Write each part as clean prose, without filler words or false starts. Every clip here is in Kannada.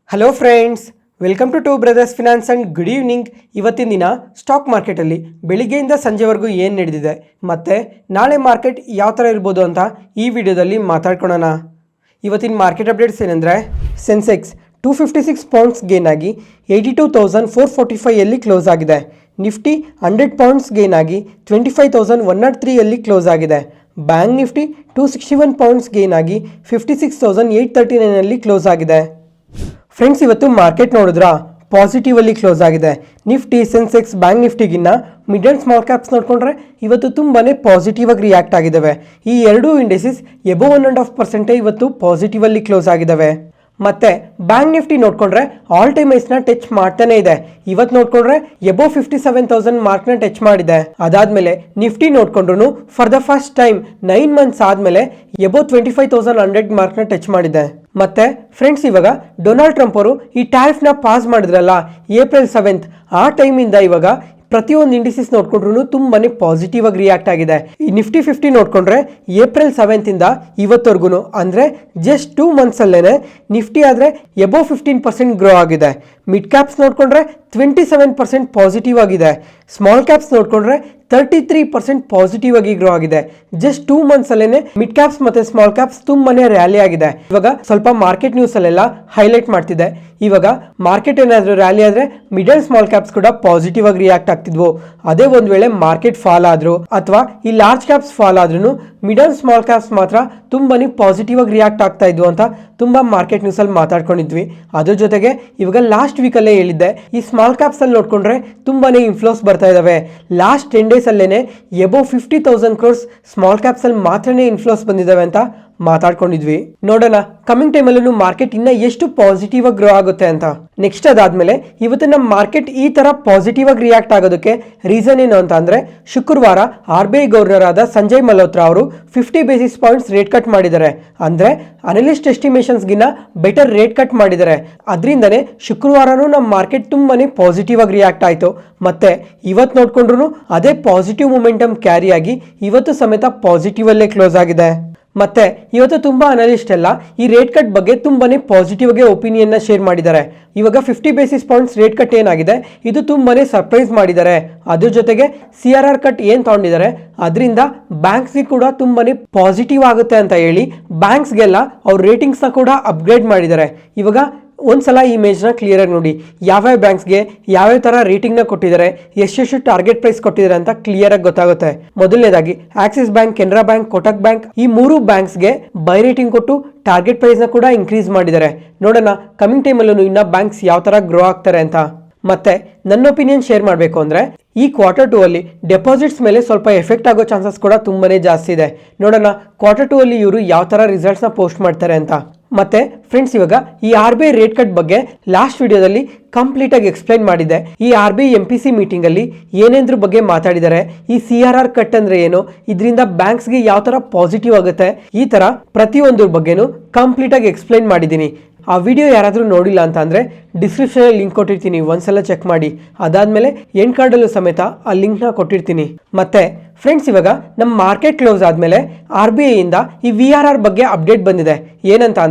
Hello friends, welcome to brothers finance and good evening. ಇವತ್ತಿನ ದಿನ ಸ್ಟಾಕ್ ಮಾರ್ಕೆಟಲ್ಲಿ ಬೆಳಿಗ್ಗೆಯಿಂದ ಸಂಜೆವರೆಗೂ ಏನು ನಡೆದಿದೆ ಮತ್ತು ನಾಳೆ ಮಾರ್ಕೆಟ್ ಯಾವ ಥರ ಇರ್ಬೋದು ಅಂತ ಈ ವಿಡಿಯೋದಲ್ಲಿ ಮಾತಾಡ್ಕೊಳ್ಳೋಣ. ಇವತ್ತಿನ ಮಾರ್ಕೆಟ್ ಅಪ್ಡೇಟ್ಸ್ ಏನಂದರೆ, ಸೆನ್ಸೆಕ್ಸ್ 256 ಪಾಯಿಂಟ್ಸ್ ಗೇನ್ ಆಗಿ 82,445 ಕ್ಲೋಸ್ ಆಗಿದೆ. ನಿಫ್ಟಿ 100 ಪಾಯಿಂಟ್ಸ್ ಗೇನ್ ಆಗಿ 25,103 ಕ್ಲೋಸ್ ಆಗಿದೆ. ಬ್ಯಾಂಕ್ ನಿಫ್ಟಿ 261 ಪಾಯಿಂಟ್ಸ್ ಗೇನ್ ಆಗಿ 56,839 ಕ್ಲೋಸ್ ಆಗಿದೆ. ಫ್ರೆಂಡ್ಸ್, ಇವತ್ತು ಮಾರ್ಕೆಟ್ ನೋಡಿದ್ರಾ ಪಾಸಿಟಿವ್ ಅಲ್ಲಿ ಕ್ಲೋಸ್ ಆಗಿದೆ. ನಿಫ್ಟಿ, ಸೆನ್ಸೆಕ್ಸ್, ಬ್ಯಾಂಕ್ ನಿಫ್ಟಿಗಿನ್ನ ಮಿಡ್ ಆ್ಯಂಡ್ ಸ್ಮಾಲ್ ಕ್ಯಾಪ್ಸ್ ನೋಡಿಕೊಂಡ್ರೆ ಇವತ್ತು ತುಂಬಾ ಪಾಸಿಟಿವ್ ಆಗಿ ರಿಯಾಕ್ಟ್ ಆಗಿದ್ದಾವೆ. ಈ ಎರಡೂ ಇಂಡೆಸಿಸ್ ಎಬೋ 1.5% ಇವತ್ತು ಪಾಸಿಟಿವ್ ಅಲ್ಲಿ ಕ್ಲೋಸ್ ಆಗಿದ್ದಾವೆ. ಮತ್ತೆ ಬ್ಯಾಂಕ್ ನಿಫ್ಟಿ ನೋಡ್ಕೊಂಡ್ರೆ ಆಲ್ ಟೈಮ್ ಐಸ್ನ ಟಚ್ ಮಾಡ್ತಾನೆ ಇದೆ. ಇವತ್ತು ನೋಡ್ಕೊಂಡ್ರೆ ಎಬೋ 57,000 ಮಾರ್ಕ್ನ ಟಚ್ ಮಾಡಿದೆ. ಅದಾದ್ಮೇಲೆ ನಿಫ್ಟಿ ನೋಡ್ಕೊಂಡ್ರು for the first time 9 months ಆದ್ಮೇಲೆ ಎಬೋ 25,100 ಮಾರ್ಕ್ನ ಟಚ್ ಮಾಡಿದೆ. ಮತ್ತೆ ಫ್ರೆಂಡ್ಸ್, ಇವಾಗ ಡೊನಾಲ್ಡ್ ಟ್ರಂಪ್ ಅವರು ಈ ಟ್ಯಾರಿಫ್ನ ಪಾಸ್ ಮಾಡಿದ್ರಲ್ಲ ಏಪ್ರಿಲ್ 7th, ಆ ಟೈಮಿಂದ ಇವಾಗ ಪ್ರತಿಯೊಂದು ಇಂಡಿಸಿಸ್ ನೋಡ್ಕೊಂಡ್ರು ತುಂಬಾನೇ ಪಾಸಿಟಿವ್ ಆಗಿ ರಿಯಾಕ್ಟ್ ಆಗಿದೆ. ಈ ನಿಫ್ಟಿ 50 ನೋಡ್ಕೊಂಡ್ರೆ ಏಪ್ರಿಲ್ 7th ಇಂದ ಇವತ್ತವರೆಗೂ ಅಂದ್ರೆ ಜಸ್ಟ್ 2 ಮಂತ್ಸ್ ಅಲ್ಲೇನೆ ನಿಫ್ಟಿ ಆದ್ರೆ ಎಬೋ 15% ಗ್ರೋ ಆಗಿದೆ. ಮಿಡ್ ಕ್ಯಾಪ್ಸ್ ನೋಡ್ಕೊಂಡ್ರೆ 27% ಪಾಸಿಟಿವ್ ಆಗಿದೆ. ಸ್ಮಾಲ್ ಕ್ಯಾಪ್ಸ್ ನೋಡ್ಕೊಂಡ್ರೆ 33% ಪಾಸಿಟಿವ್ ಆಗಿ ಗ್ರೋ ಆಗಿದೆ. ಜಸ್ಟ್ 2 ಮಂತ್ಸ್ ಅಲ್ಲೇನೆ ಮಿಡ್ ಕ್ಯಾಪ್ಸ್ ಮತ್ತೆ ಸ್ಮಾಲ್ ಕ್ಯಾಪ್ಸ್ ತುಂಬಾನೇ ರ್ಯಾಲಿ ಆಗಿದೆ. ಇವಾಗ ಸ್ವಲ್ಪ ಮಾರ್ಕೆಟ್ ನ್ಯೂಸ್ ಅಲ್ಲೆಲ್ಲ ಹೈಲೈಟ್ ಮಾಡ್ತಿದೆ. ಇವಾಗ ಮಾರ್ಕೆಟ್ ಏನಾದರೂ ರ್ಯಾಲಿ ಆದ್ರೆ ಮಿಡ್ ಅಂಡ್ ಸ್ಮಾಲ್ ಕ್ಯಾಪ್ಸ್ ಕೂಡ ಪಾಸಿಟಿವ್ ಆಗಿ ರಿಯಾಕ್ಟ್ ಆಗ್ತಿದ್ವು. ಅದೇ ಒಂದ್ ವೇಳೆ ಮಾರ್ಕೆಟ್ ಫಾಲ್ ಆದ್ರು ಅಥವಾ ಈ ಲಾರ್ಜ್ ಕ್ಯಾಪ್ಸ್ ಫಾಲ್ ಆದ್ರೂ ಮಿಡ್ ಅಂಡ್ ಸ್ಮಾಲ್ ಕ್ಯಾಪ್ಸ್ ಮಾತ್ರ ತುಂಬಾನೇ ಪಾಸಿಟಿವ್ ಆಗಿ ರಿಯಾಕ್ಟ್ ಆಗ್ತಾ ಇದ್ವು ಅಂತ ತುಂಬಾ ಮಾರ್ಕೆಟ್ ನ್ಯೂಸ್ ಅಲ್ಲಿ ಮಾತಾಡ್ಕೊಂಡಿದ್ವಿ. ಅದ್ರ ಜೊತೆಗೆ ಇವಾಗ ಲಾಸ್ಟ್ ವೀಕ್ ಅಲ್ಲೇ ಹೇಳಿದ್ದೆ, ಈ ಸ್ಮಾಲ್ ಕ್ಯಾಪ್ಸ್ ಅಲ್ಲಿ ನೋಡ್ಕೊಂಡ್ರೆ ತುಂಬಾನೇ ಇನ್ಫ್ಲೋಸ್ ಬರ್ತಾ ಇದಾವೆ. ಲಾಸ್ಟ್ 10 days ಅಲ್ಲೇನೆ ಎಬೋ 50,000 crores ಸ್ಮಾಲ್ ಕ್ಯಾಪ್ಸ್ ಅಲ್ಲಿ ಮಾತ್ರನೇ ಇನ್ಫ್ಲೋಸ್ ಬಂದಿದ್ದಾವೆ ಅಂತ ಮಾತಾಡ್ಕೊಂಡಿದ್ವಿ. ನೋಡೋಣ ಕಮಿಂಗ್ ಟೈಮಲ್ಲೂ ಮಾರ್ಕೆಟ್ ಇನ್ನ ಎಷ್ಟು ಪಾಸಿಟಿವ್ ಆಗಿ ಗ್ರೋ ಆಗುತ್ತೆ ಅಂತ. ನೆಕ್ಸ್ಟ್ ಅದಾದ್ಮೇಲೆ ಇವತ್ತಿನ ಮಾರ್ಕೆಟ್ ಈ ತರ ಪಾಸಿಟಿವ್ ಆಗಿ ರಿಯಾಕ್ಟ್ ಆಗೋದಕ್ಕೆ ರೀಸನ್ ಏನು ಅಂತ ಅಂದ್ರೆ, ಶುಕ್ರವಾರ RBI ಗವರ್ನರ್ ಆದ ಸಂಜಯ್ ಮಲ್ಹೋತ್ರಾ ಅವರು 50 ಬೇಸಿಸ್ ಪಾಯಿಂಟ್ಸ್ ರೇಟ್ ಕಟ್ ಮಾಡಿದ್ದಾರೆ. ಅಂದ್ರೆ ಅನಲಿಸ್ಟ್ ಎಸ್ಟಿಮೇಷನ್ಸ್ ಗಿನ್ನ ಬೆಟರ್ ರೇಟ್ ಕಟ್ ಮಾಡಿದ್ದಾರೆ. ಅದರಿಂದನೇ ಶುಕ್ರವಾರನೂ ನಮ್ಮ ಮಾರ್ಕೆಟ್ ತುಂಬಾನೇ ಪಾಸಿಟಿವ್ ಆಗಿ ರಿಯಾಕ್ಟ್ ಆಯ್ತು. ಮತ್ತೆ ಇವತ್ತು ನೋಡ್ಕೊಂಡ್ರು ಅದೇ ಪಾಸಿಟಿವ್ ಮೊಮೆಂಟಮ್ ಕ್ಯಾರಿ ಆಗಿ ಇವತ್ತು ಸಮೇತ ಪಾಸಿಟಿವ್ ಅಲ್ಲೇ ಕ್ಲೋಸ್ ಆಗಿದೆ. ಮತ್ತೆ ಇವತ್ತು ತುಂಬಾ ಅನಲಿಸ್ಟ್ ಎಲ್ಲ ಈ ರೇಟ್ ಕಟ್ ಬಗ್ಗೆ ತುಂಬಾನೇ ಪಾಸಿಟಿವ್ ಆಗಿ ಒಪಿನಿಯನ್ ನ ಶೇರ್ ಮಾಡಿದ್ದಾರೆ. ಇವಾಗ 50 ಬೇಸಿಸ್ ಪಾಯಿಂಟ್ಸ್ ರೇಟ್ ಕಟ್ ಏನಾಗಿದೆ ಇದು ತುಂಬಾನೇ ಸರ್ಪ್ರೈಸ್ ಮಾಡಿದ್ದಾರೆ. ಅದ್ರ ಜೊತೆಗೆ CRR ಕಟ್ ಏನ್ ತಗೊಂಡಿದ್ದಾರೆ ಅದರಿಂದ ಬ್ಯಾಂಕ್ಸ್ಗೆ ಕೂಡ ತುಂಬಾನೇ ಪಾಸಿಟಿವ್ ಆಗುತ್ತೆ ಅಂತ ಹೇಳಿ ಬ್ಯಾಂಕ್ಸ್ಗೆಲ್ಲ ಅವ್ರ ರೇಟಿಂಗ್ಸ್ ನ ಕೂಡ ಅಪ್ಗ್ರೇಡ್ ಮಾಡಿದ್ದಾರೆ. ಇವಾಗ ಒಂದ್ಸಲ ಈ ಇಮೇಜ್ನ ಕ್ಲಿಯರ್ ಆಗಿ ನೋಡಿ, ಯಾವ್ಯಾವ ಬ್ಯಾಂಕ್ಸ್ಗೆ ಯಾವ್ಯಾವ ತರ ರೇಟಿಂಗ್ ನ ಕೊಟ್ಟಿದ್ದಾರೆ, ಎಷ್ಟು ಟಾರ್ಗೆಟ್ ಪ್ರೈಸ್ ಕೊಟ್ಟಿದ್ದಾರೆ ಅಂತ ಕ್ಲಿಯರ್ ಆಗಿ ಗೊತ್ತಾಗುತ್ತೆ. ಮೊದಲನೇದಾಗಿ Axis bank, Canara bank, Kotak bank ಈ 3 ಬ್ಯಾಂಕ್ಸ್ಗೆ ಬೈ ರೇಟಿಂಗ್ ಕೊಟ್ಟು ಟಾರ್ಗೆಟ್ ಪ್ರೈಸ್ ನ ಕೂಡ ಇನ್ಕ್ರೀಸ್ ಮಾಡಿದ್ದಾರೆ. ನೋಡೋಣ ಕಮಿಂಗ್ ಟೈಮಲ್ಲೂ ಇನ್ನ ಬ್ಯಾಂಕ್ಸ್ ಯಾವ ತರ ಗ್ರೋ ಆಗ್ತಾರೆ ಅಂತ. ಮತ್ತೆ ನನ್ನ ಒಪಿನಿಯನ್ ಶೇರ್ ಮಾಡಬೇಕು ಅಂದ್ರೆ, ಈ Q2 ಅಲ್ಲಿ ಡೆಪಾಸಿಟ್ಸ್ ಮೇಲೆ ಸ್ವಲ್ಪ ಎಫೆಕ್ಟ್ ಆಗೋ ಚಾನ್ಸಸ್ ಕೂಡ ತುಂಬಾನೇ ಜಾಸ್ತಿ ಇದೆ. ನೋಡೋಣ Q2 ಅಲ್ಲಿ ಇವರು ಯಾವ ತರ ರಿಸಲ್ಟ್ಸ್ ನ ಪೋಸ್ಟ್ ಮಾಡ್ತಾರೆ ಅಂತ. ಮತ್ತೆ ಫ್ರೆಂಡ್ಸ್, ಇವಾಗ ಈ RBI ರೇಟ್ ಕಟ್ ಬಗ್ಗೆ ಲಾಸ್ಟ್ ವಿಡಿಯೋದಲ್ಲಿ ಕಂಪ್ಲೀಟ್ ಆಗಿ ಎಕ್ಸ್ಪ್ಲೈನ್ ಮಾಡಿದೆ. ಈ RBI MPC ಮೀಟಿಂಗ್ ಅಲ್ಲಿ ಏನೇಂದ್ರ ಬಗ್ಗೆ ಮಾತಾಡಿದ್ದಾರೆ, ಈ CRR ಕಟ್ ಅಂದ್ರೆ ಏನು, ಇದರಿಂದ ಬ್ಯಾಂಕ್ಸ್ಗೆ ಯಾವ ತರ ಪಾಸಿಟಿವ್ ಆಗುತ್ತೆ, ಈ ತರ ಪ್ರತಿಯೊಂದ್ರ ಬಗ್ಗೆನೂ ಕಂಪ್ಲೀಟ್ ಆಗಿ ಎಕ್ಸ್ಪ್ಲೈನ್ ಮಾಡಿದ್ದೀನಿ. ಆ ವಿಡಿಯೋ ಯಾರಾದರೂ ನೋಡಿಲ್ಲ ಅಂತ ಅಂದರೆ ಡಿಸ್ಕ್ರಿಪ್ಷನಲ್ಲಿ ಲಿಂಕ್ ಕೊಟ್ಟಿರ್ತೀನಿ, ಒಂದ್ಸಲ ಚೆಕ್ ಮಾಡಿ. ಅದಾದಮೇಲೆ ಎಂಡ್ ಕಾರ್ಡಲ್ಲೂ ಸಮೇತ ಆ ಲಿಂಕ್ನ ಕೊಟ್ಟಿರ್ತೀನಿ. ಮತ್ತೆ ಫ್ರೆಂಡ್ಸ್, ಇವಾಗ ನಮ್ಮ ಮಾರ್ಕೆಟ್ ಕ್ಲೋಸ್ ಆದಮೇಲೆ RBI ಇಂದ ಈ VRR ಬಗ್ಗೆ ಅಪ್ಡೇಟ್ ಬಂದಿದೆ.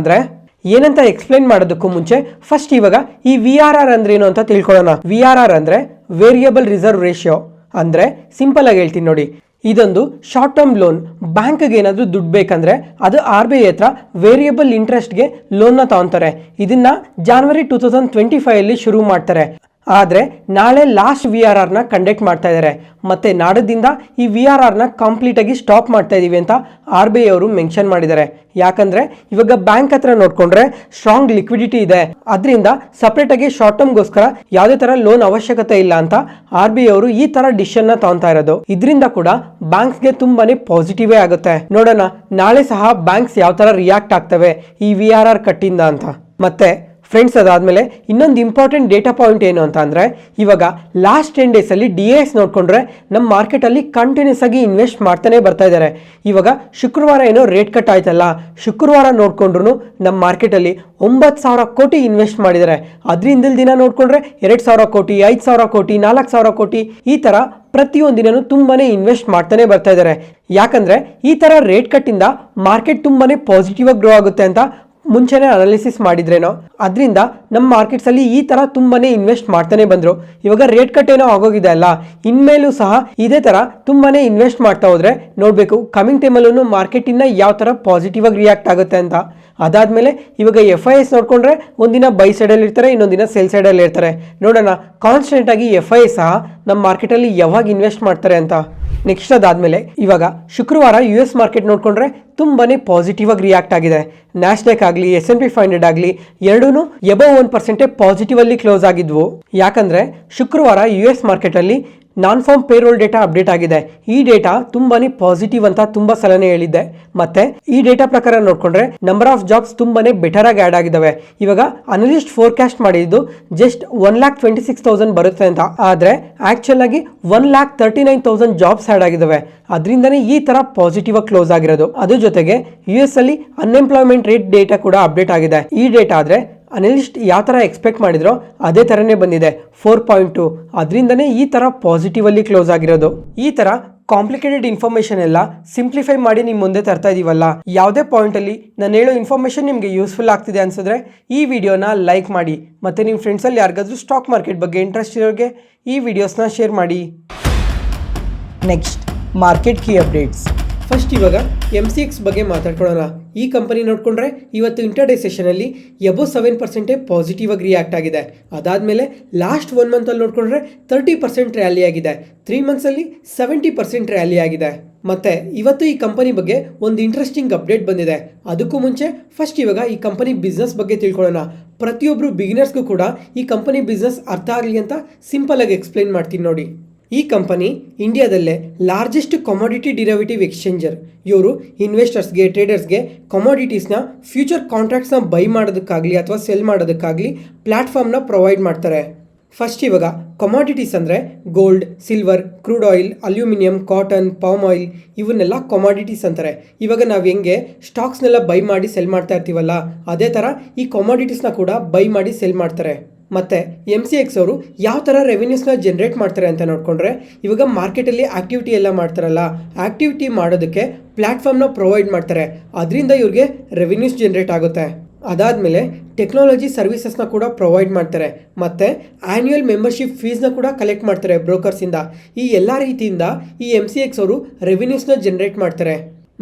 ಏನಂತ ಎಕ್ಸ್ಪ್ಲೈನ್ ಮಾಡೋದಕ್ಕೂ ಮುಂಚೆ ಫಸ್ಟ್ ಇವಾಗ ಈ VRR ಅಂದ್ರೆ ಏನು ಅಂತ ತಿಳ್ಕೊಳ್ಳೋಣ. VRR ಅಂದ್ರೆ ವೇರಿಯಬಲ್ ರಿಸರ್ವ್ ರೇಷಿಯೋ. ಅಂದ್ರೆ ಸಿಂಪಲ್ ಆಗಿ ಹೇಳ್ತೀನಿ ನೋಡಿ, ಇದೊಂದು ಶಾರ್ಟ್ ಟರ್ಮ್ ಲೋನ್. ಬ್ಯಾಂಕ್ಗೆ ಏನಾದರೂ ದುಡ್ಡು ಬೇಕಂದ್ರೆ ಅದು RBI ಹತ್ರ ವೇರಿಯಬಲ್ ಇಂಟ್ರೆಸ್ಟ್ಗೆ ಲೋನ್ನ ತಗೊಂತಾರೆ. ಇದನ್ನ January 2025 ಅಲ್ಲಿ ಶುರು ಮಾಡ್ತಾರೆ. ಆದರೆ ನಾಳೆ ಲಾಸ್ಟ್ VRR ನ ಕಂಡಕ್ಟ್ ಮಾಡ್ತಾ ಇದ್ದಾರೆ. ಮತ್ತೆ ನಾಡದಿಂದ ಈ VRR ನ ಕಂಪ್ಲೀಟ್ ಆಗಿ ಸ್ಟಾಪ್ ಮಾಡ್ತಾ ಇದೀವಿ ಅಂತ RBI ಅವರು ಮೆನ್ಷನ್ ಮಾಡಿದ್ದಾರೆ. ಯಾಕಂದ್ರೆ ಇವಾಗ ಬ್ಯಾಂಕ್ ಹತ್ರ ನೋಡ್ಕೊಂಡ್ರೆ ಸ್ಟ್ರಾಂಗ್ ಲಿಕ್ವಿಡಿಟಿ ಇದೆ. ಅದರಿಂದ ಸಪರೇಟ್ ಆಗಿ ಶಾರ್ಟ್ ಟರ್ಮ್ಗೋಸ್ಕರ ಯಾವುದೇ ತರ ಲೋನ್ ಅವಶ್ಯಕತೆ ಇಲ್ಲ ಅಂತ RBI ಅವರು ಈ ತರ ಡಿಸಿಷನ್ ನ ತಗೊಂತಾ ಇರೋದು. ಇದರಿಂದ ಕೂಡ ಬ್ಯಾಂಕ್ಸ್ಗೆ ತುಂಬಾನೇ ಪಾಸಿಟಿವ್ ಆಗುತ್ತೆ. ನೋಡೋಣ ನಾಳೆ ಸಹ ಬ್ಯಾಂಕ್ಸ್ ಯಾವ ತರ ರಿಯಾಕ್ಟ್ ಆಗ್ತವೆ ಈ VRR ಕಟ್ಟಿಂದ ಅಂತ. ಮತ್ತೆ ಫ್ರೆಂಡ್ಸ್, ಅದಾದ್ಮೇಲೆ ಇನ್ನೊಂದು ಇಂಪಾರ್ಟೆಂಟ್ ಡೇಟಾ ಪಾಯಿಂಟ್ ಏನು ಅಂತ ಅಂದ್ರೆ, ಇವಾಗ ಲಾಸ್ಟ್ 10 days ಅಲ್ಲಿ DAS ನೋಡ್ಕೊಂಡ್ರೆ ನಮ್ಮ ಮಾರ್ಕೆಟ್ ಅಲ್ಲಿ ಕಂಟಿನ್ಯೂಸ್ ಆಗಿ ಇನ್ವೆಸ್ಟ್ ಮಾಡ್ತಾನೆ ಬರ್ತಾ ಇದ್ದಾರೆ. ಇವಾಗ ಶುಕ್ರವಾರ ಏನೋ ರೇಟ್ ಕಟ್ ಆಯ್ತಲ್ಲ, ಶುಕ್ರವಾರ ನೋಡ್ಕೊಂಡ್ರು ನಮ್ಮ ಮಾರ್ಕೆಟ್ ಅಲ್ಲಿ 9,000 ಕೋಟಿ ಇನ್ವೆಸ್ಟ್ ಮಾಡಿದ್ದಾರೆ. ಅದ್ರಿಂದ ದಿನ ನೋಡ್ಕೊಂಡ್ರೆ 2,000 ಕೋಟಿ, 5,000 ಕೋಟಿ, 4,000 ಕೋಟಿ ಈ ತರ ಪ್ರತಿಯೊಂದಿನೂ ತುಂಬಾನೇ ಇನ್ವೆಸ್ಟ್ ಮಾಡ್ತಾನೆ ಬರ್ತಾ ಇದ್ದಾರೆ. ಯಾಕಂದ್ರೆ ಈ ತರ ರೇಟ್ ಕಟ್ ಇಂದ ಮಾರ್ಕೆಟ್ ತುಂಬಾನೇ ಪಾಸಿಟಿವ್ ಆಗಿ ಗ್ರೋ ಆಗುತ್ತೆ ಅಂತ ಮುಂಚೆನೇ ಅನಾಲಿಸಿಸ್ ಮಾಡಿದ್ರೇನೋ ಅದರಿಂದ ನಮ್ಮ ಮಾರ್ಕೆಟ್ಸಲ್ಲಿ ಈ ಥರ ತುಂಬಾನೇ ಇನ್ವೆಸ್ಟ್ ಮಾಡ್ತಾನೆ ಬಂದರು. ಇವಾಗ ರೇಟ್ ಕಟ್ ಏನೋ ಆಗೋಗಿದೆ ಅಲ್ಲ, ಇನ್ಮೇಲೂ ಸಹ ಇದೇ ಥರ ತುಂಬಾನೇ ಇನ್ವೆಸ್ಟ್ ಮಾಡ್ತಾ ಹೋದ್ರೆ ನೋಡಬೇಕು ಕಮಿಂಗ್ ಟೈಮಲ್ಲೂ ಮಾರ್ಕೆಟ್ ಇನ್ನ ಯಾವ ಥರ ಪಾಸಿಟಿವ್ ಆಗಿ ರಿಯಾಕ್ಟ್ ಆಗುತ್ತೆ ಅಂತ. ಅದಾದಮೇಲೆ ಇವಾಗ FIS ನೋಡಿಕೊಂಡ್ರೆ ಒಂದಿನ ಬೈ ಸೈಡಲ್ಲಿ ಇರ್ತಾರೆ, ಇನ್ನೊಂದಿನ ಸೆಲ್ ಸೈಡಲ್ಲಿ ಇರ್ತಾರೆ. ನೋಡೋಣ ಕಾನ್ಸ್ಟೆಂಟ್ ಆಗಿ FIS ಸಹ ನಮ್ಮ ಮಾರ್ಕೆಟಲ್ಲಿ ಯಾವಾಗ ಇನ್ವೆಸ್ಟ್ ಮಾಡ್ತಾರೆ ಅಂತ. ನೆಕ್ಸ್ಟ್ ಅದಾದಮೇಲೆ ಇವಾಗ ಶುಕ್ರವಾರ US ಮಾರ್ಕೆಟ್ ನೋಡಿಕೊಂಡ್ರೆ ತುಂಬಾನೇ ಪಾಸಿಟಿವ್ ಆಗಿ ರಿಯಾಕ್ಟ್ ಆಗಿದೆ. ನ್ಯಾಸ್ಡಾಕ್ ಆಗಲಿ S&P 500 ಆಗಲಿ ಎರಡೂ ಎಬವ್ 1% ಪಾಸಿಟಿವ್ ಅಲ್ಲಿ ಕ್ಲೋಸ್ ಆಗಿದ್ವು. ಯಾಕಂದ್ರೆ ಶುಕ್ರವಾರ US ಮಾರ್ಕೆಟಲ್ಲಿ ನಾನ್ ಫಾರ್ಮ್ ಪೇರೋಲ್ ಡೇಟಾ ಅಪ್ಡೇಟ್ ಆಗಿದೆ. ಈ ಡೇಟಾ ತುಂಬಾನೇ ಪಾಸಿಟಿವ್ ಅಂತ ತುಂಬಾ ಸಲನೇ ಹೇಳಿದ್ದೆ. ಮತ್ತೆ ಈ ಡೇಟಾ ಪ್ರಕಾರ ನೋಡ್ಕೊಂಡ್ರೆ ನಂಬರ್ ಆಫ್ ಜಾಬ್ಸ್ ತುಂಬಾನೇ ಬೆಟರ್ ಆಗಿ ಆಡ್ ಆಗಿದಾವೆ. ಇವಾಗ ಅನಲಿಸ್ಟ್ ಫೋರ್ಕಾಸ್ಟ್ ಮಾಡಿದ್ದು ಜಸ್ಟ್ 1,26,000 ಬರುತ್ತೆ ಅಂತ, ಆದ್ರೆ ಆಕ್ಚುಲ್ ಆಗಿ 1,39,000 ಜಾಬ್ಸ್ ಆಡ್ ಆಗಿದಾವೆ. ಅದರಿಂದನೇ ಈ ತರ ಪಾಸಿಟಿವ್ ಆಗಿ ಕ್ಲೋಸ್ ಆಗಿರೋದು. ಅದ್ರ ಜೊತೆಗೆ US ಅಲ್ಲಿ ಅನ್ಎಂಪ್ಲಾಯ್ಮೆಂಟ್ ರೇಟ್ ಡೇಟಾ ಕೂಡ ಅಪ್ಡೇಟ್ ಆಗಿದೆ. ಈ ಡೇಟಾ ಆದ್ರೆ ಅನಲಿಸ್ಟ್ ಯಾವ ಥರ ಎಕ್ಸ್ಪೆಕ್ಟ್ ಮಾಡಿದ್ರೋ ಅದೇ ಥರನೇ ಬಂದಿದೆ 4.2. ಅದರಿಂದನೇ ಈ ಥರ ಪಾಸಿಟಿವ್ ಅಲ್ಲಿ ಕ್ಲೋಸ್ ಆಗಿರೋದು. ಈ ಥರ ಕಾಂಪ್ಲಿಕೇಟೆಡ್ ಇನ್ಫಾರ್ಮೇಷನ್ ಎಲ್ಲ ಸಿಂಪ್ಲಿಫೈ ಮಾಡಿ ನಿಮ್ಮ ಮುಂದೆ ತರ್ತಾ ಇದೀವಲ್ಲ, ಯಾವುದೇ ಪಾಯಿಂಟಲ್ಲಿ ನಾನು ಹೇಳೋ ಇನ್ಫಾರ್ಮೇಷನ್ ನಿಮಗೆ ಯೂಸ್ಫುಲ್ ಆಗ್ತಿದೆ ಅನ್ಸಿದ್ರೆ ಈ ವಿಡಿಯೋನ ಲೈಕ್ ಮಾಡಿ. ಮತ್ತು ನಿಮ್ಮ ಫ್ರೆಂಡ್ಸಲ್ಲಿ ಯಾರಿಗಾದ್ರೂ ಸ್ಟಾಕ್ ಮಾರ್ಕೆಟ್ ಬಗ್ಗೆ ಇಂಟ್ರೆಸ್ಟ್ ಇರೋರಿಗೆ ಈ ವಿಡಿಯೋಸ್ನ ಶೇರ್ ಮಾಡಿ. Next market key updates. First ಇವಾಗ MCX ಬಗ್ಗೆ ಮಾತಾಡ್ಕೊಳ್ಳೋಣ. ಈ ಕಂಪನಿ ನೋಡಿಕೊಂಡ್ರೆ ಇವತ್ತು ಇಂಟರ್ಡೇ ಸೆಷನಲ್ಲಿ ಎಬೋ 7% ಪಾಸಿಟಿವ್ ಆಗಿ ರಿಯಾಕ್ಟ್ ಆಗಿದೆ. ಅದಾದಮೇಲೆ ಲಾಸ್ಟ್ 1 ಮಂತಲ್ಲಿ ನೋಡಿಕೊಂಡ್ರೆ 30% ರ್ಯಾಲಿ ಆಗಿದೆ. 3 ಮಂತ್ಸಲ್ಲಿ 70% ರ್ಯಾಲಿ ಆಗಿದೆ. ಮತ್ತೆ ಇವತ್ತು ಈ ಕಂಪನಿ ಬಗ್ಗೆ ಒಂದು ಇಂಟ್ರೆಸ್ಟಿಂಗ್ ಅಪ್ಡೇಟ್ ಬಂದಿದೆ. ಅದಕ್ಕೂ ಮುಂಚೆ ಫಸ್ಟ್ ಇವಾಗ ಈ ಕಂಪನಿ ಬಿಸ್ನೆಸ್ ಬಗ್ಗೆ ತಿಳ್ಕೊಳ್ಳೋಣ. ಪ್ರತಿಯೊಬ್ಬರು ಬಿಗಿನರ್ಸ್ಗೂ ಕೂಡ ಈ ಕಂಪನಿ ಬಿಸ್ನೆಸ್ ಅರ್ಥ ಆಗಲಿ ಅಂತ ಸಿಂಪಲ್ ಆಗಿ ಎಕ್ಸ್ಪ್ಲೈನ್ ಮಾಡ್ತೀನಿ ನೋಡಿ. ಈ ಕಂಪನಿ ಇಂಡಿಯಾದಲ್ಲೇ ಲಾರ್ಜೆಸ್ಟ್ ಕಮಾಡಿಟಿ ಡಿರೈವೇಟಿವ್ ಎಕ್ಸ್ಚೇಂಜರ್. ಇವರು ಇನ್ವೆಸ್ಟರ್ಸ್ಗೆ ಟ್ರೇಡರ್ಸ್ಗೆ ಕಮಾಡಿಟೀಸ್ನ ಫ್ಯೂಚರ್ ಕಾಂಟ್ರಾಕ್ಟ್ಸ್ನ ಬೈ ಮಾಡೋದಕ್ಕಾಗಲಿ ಅಥವಾ ಸೆಲ್ ಮಾಡೋದಕ್ಕಾಗಲಿ ಪ್ಲ್ಯಾಟ್ಫಾರ್ಮ್ನ ಪ್ರೊವೈಡ್ ಮಾಡ್ತಾರೆ. ಫಸ್ಟ್ ಇವಾಗ ಕಮಾಡಿಟೀಸ್ ಅಂದರೆ gold, silver, crude oil, aluminium, cotton, palm oil ಇವನ್ನೆಲ್ಲ ಕಮಾಡಿಟೀಸ್ ಅಂತಾರೆ. ಇವಾಗ ನಾವು ಹೆಂಗೆ ಸ್ಟಾಕ್ಸ್ನೆಲ್ಲ ಬೈ ಮಾಡಿ ಸೆಲ್ ಮಾಡ್ತಾ ಇರ್ತೀವಲ್ಲ, ಅದೇ ಥರ ಈ ಕಮಾಡಿಟೀಸ್ನ ಕೂಡ ಬೈ ಮಾಡಿ ಸೆಲ್ ಮಾಡ್ತಾರೆ. ಮತ್ತು MCX ಅವರು ಯಾವ ಥರ ರೆವಿನ್ಯೂಸ್ನ ಜನ್ರೇಟ್ ಮಾಡ್ತಾರೆ ಅಂತ ನೋಡಿಕೊಂಡ್ರೆ ಇವಾಗ ಮಾರ್ಕೆಟಲ್ಲಿ ಆ್ಯಕ್ಟಿವಿಟಿ ಎಲ್ಲ ಮಾಡ್ತಾರಲ್ಲ, ಆ್ಯಕ್ಟಿವಿಟಿ ಮಾಡೋದಕ್ಕೆ ಪ್ಲ್ಯಾಟ್ಫಾರ್ಮ್ನ ಪ್ರೊವೈಡ್ ಮಾಡ್ತಾರೆ. ಅದರಿಂದ ಇವ್ರಿಗೆ ರೆವಿನ್ಯೂಸ್ ಜನ್ರೇಟ್ ಆಗುತ್ತೆ. ಅದಾದಮೇಲೆ ಟೆಕ್ನಾಲಜಿ ಸರ್ವಿಸಸ್ನ ಕೂಡ ಪ್ರೊವೈಡ್ ಮಾಡ್ತಾರೆ. ಮತ್ತು ಆ್ಯನ್ಯುಯಲ್ ಮೆಂಬರ್ಶಿಪ್ ಫೀಸ್ನ ಕೂಡ ಕಲೆಕ್ಟ್ ಮಾಡ್ತಾರೆ ಬ್ರೋಕರ್ಸಿಂದ. ಈ ಎಲ್ಲ ರೀತಿಯಿಂದ ಈ MCX ಅವರು ರೆವಿನ್ಯೂಸ್ನ ಜನ್ರೇಟ್ ಮಾಡ್ತಾರೆ.